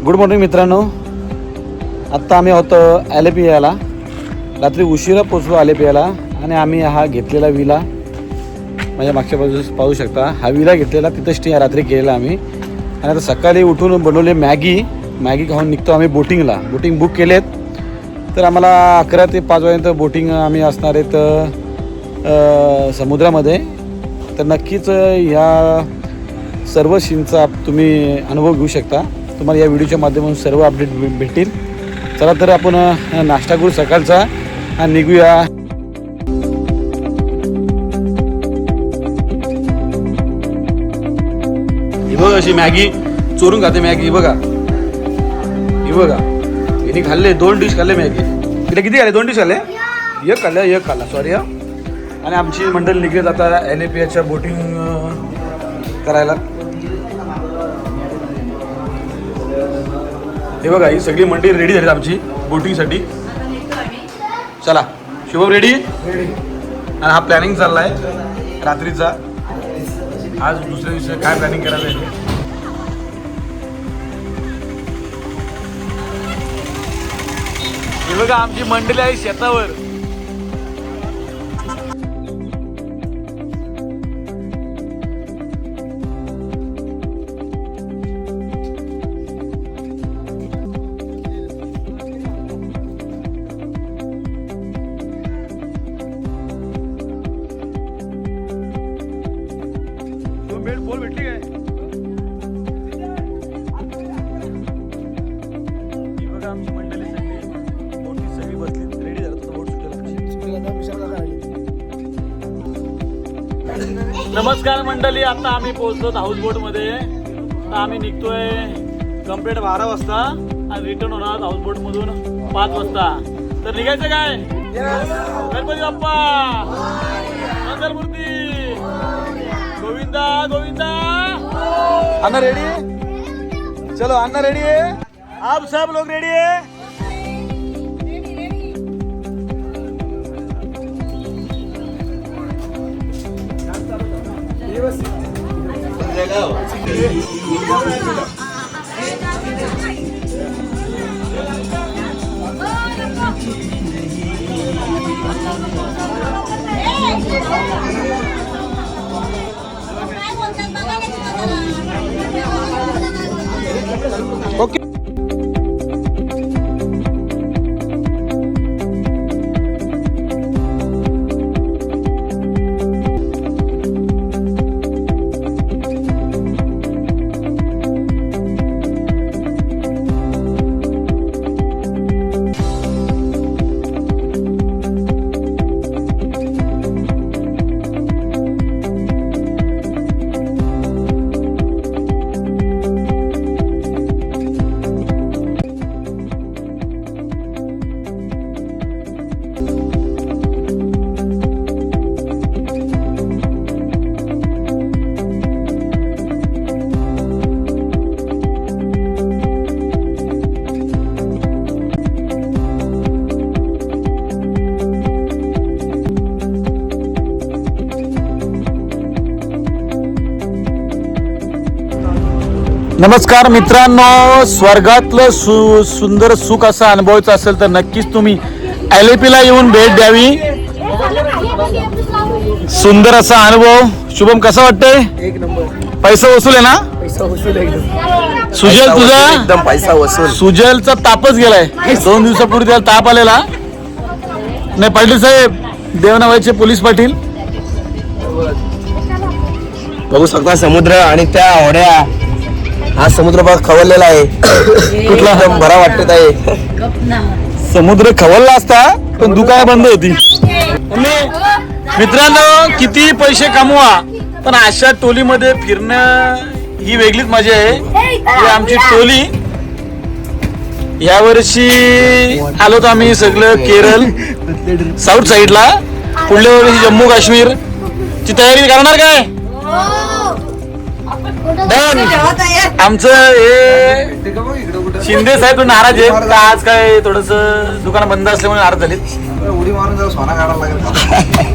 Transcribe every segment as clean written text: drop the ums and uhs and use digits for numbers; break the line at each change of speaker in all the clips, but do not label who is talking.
Good morning मित्रांनो. आत्ता आम्ही होतो ॲलेपियाला. रात्री उशिरा पोचलो ॲलेपियाला आणि आम्ही हा घेतलेला विला माझ्या मागच्या बाजूस पाहू शकता. हा विला घेतलेला तिथं स्टे रात्री केलेला आम्ही. आणि आता सकाळी उठून बनवले मॅगी खाऊन निघतो आम्ही बोटिंगला. बोटिंग बुक केलेत तर आम्हाला 11 ते 5 वाजेपर्यंत बोटिंग आम्ही असणार आहेत समुद्रामध्ये. तर नक्कीच ह्या सर्व सीनचा तुम्ही अनुभव घेऊ शकता. तुम्हाला या व्हिडिओच्या माध्यमातून सर्व अपडेट भेटतील. चला तर आपण नाश्ता करू सकाळचा आणि निघूया. ही बघा अशी मॅगी चोरून खाते मॅगी. बघा ही बघा हिने खाल्ले 2 डिश खाल्ले मॅगी. तिला किती खाल्ले? 2 डिश खाल्ले. एक खाल्ला सॉरी. आणि आमची मंडळी निघत आता ॲलेपियाच्या बोटिंग करायला. हे बघा ही सगळी मंडळी रेडी झाली आमची बोटिंगसाठी. चला शुभम रेडी. आणि हा प्लॅनिंग चालला आहे रात्रीचा. आज दुसऱ्या दिवशी काय प्लॅनिंग करायचं आहे. हे बघा आमची मंडळी आहे शेतावर. बोल भेटली काय? ही बघा आमची मंडळी सगळी बोटी सगळी बसली रेडी झालं. बोट नमस्कार मंडळी. आता आम्ही पोहोचलो हाऊस बोट मध्ये. आता आम्ही निघतोय कम्प्लीट 12 वाजता आणि रिटर्न होणार हाऊस बोट मधून 5 वाजता. तर निघायचं काय? गणपती बाप्पा मंगलमूर्ती गोविंदा गोविंदा. अन्ना रेडी? चलो अन्ना रेडी है? आप सब लोग रेडी है? ओके. नमस्कार मित्रांनो. स्वर्गातलं सुंदर सुख असं अनुभवायचं असेल तर नक्कीच तुम्ही ॲलेपियाला येऊन भेट द्यावी. सुंदर असा अनुभव. शुभम कसा वाटतंय?
एक नंबर.
पैसा वसूल आहे ना?
पैसा वसूल एकदम.
सुजल तुझा
एकदम पैसा वसूल.
सुजलचा तापच गेलाय. 2 दिवसापूर्वी त्याला ताप आलेला नाही. पाटील साहेब देवनावाचे पोलीस पाटील
बघू शकता समुद्र आणि त्या होड्या. हा समुद्र बघ खवललेला आहे. कुठला बरा वाटत आहे.
समुद्र खवलला असता पण दुकान बंद होती. मित्रांनो किती पैसे कमवा पण अशा टोलीमध्ये फिरणं ही वेगळीच मजा आहे. ही आमची टोली. यावर्षी आलो तर आम्ही सगळं केरळ साऊथ साईडला. पुढल्या वर्षी जम्मू काश्मीर ची तयारी करणार काय? आमचं हे शिंदे साहेब नाराज आहेत. आज काय थोडस दुकान बंद असल्यामुळे नाराज झालेत.
उडी मारून जरा सोना काढायला लागेल.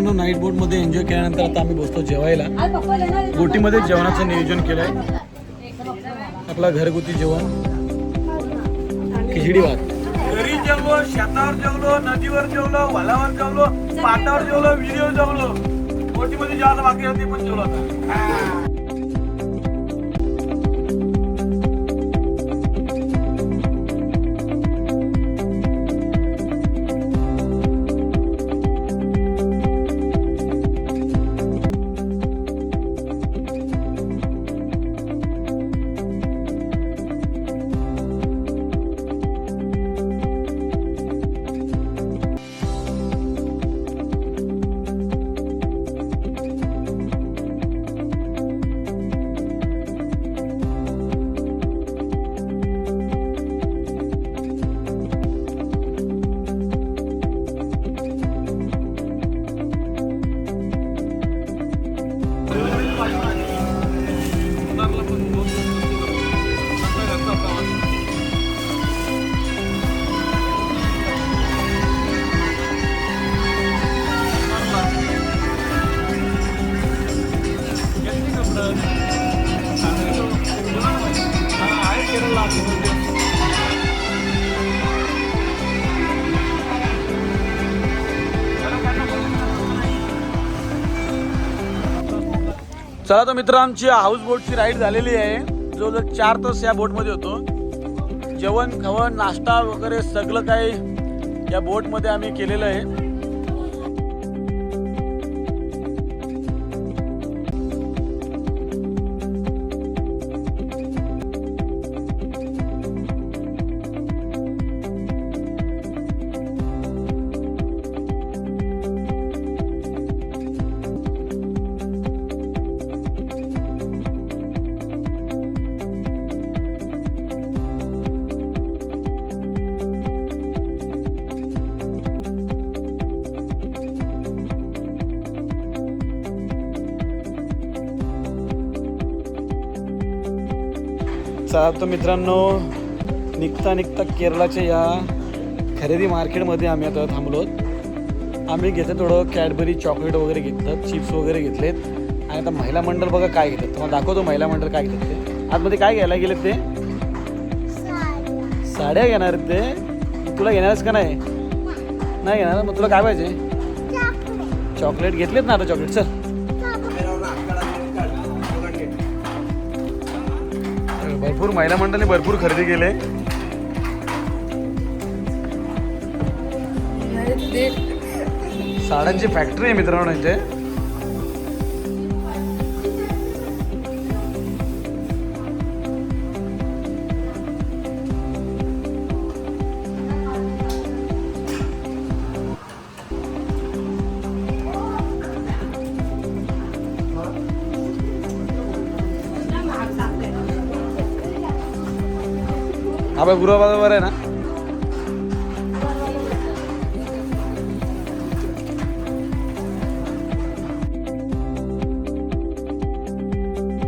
मित्रांनो नाईट बोटमध्ये एन्जॉय केल्यानंतर आता आम्ही बसतो जेवायला. बोटीमध्ये जेवणाचं नियोजन केलंय. आपला घरगुती जेवण, खिचडी भात.
घरी जेवलो, शेतावर जेवलो, नदीवर जेवलो, वलावर जेवलो, पाटावर जेवलो, विहिरीवर जेवलो. बोटीमध्ये जेवायला बाकी होते पण जेवलो आता.
चला तर मित्र, आमची हाऊस बोटची राईड झालेली आहे. जवळजवळ 4 तास या बोटमध्ये होतो. जेवण खावण नाश्ता वगैरे सगळं काही या बोटमध्ये आम्ही केलेलं आहे. चला तर मित्रांनो, निघता निघता केरळाच्या या खरेदी मार्केटमध्ये आम्ही आता थांबलो. आम्ही घेतलं थोडं कॅडबरी चॉकलेट वगैरे घेतलं, चिप्स वगैरे घेतलेत. आणि आता महिला मंडळ बघा काय घेतात. तुम्हाला दाखवतो महिला मंडळ काय घेतात ते. आतमध्ये काय घ्यायला गेलेत ते? साड्या घेणार आहेत ते. तुला घेणारच का नाही? नाही घेणार. मग तुला काय पाहिजे? चॉकलेट घेतलेत ना आता. चॉकलेट चल. भरपूर महिला मंडळाने भरपूर खरेदी केले. साड्यांची फॅक्टरी आहे मित्रांनो इथे. हा बघ, गुरुवार आहे ना.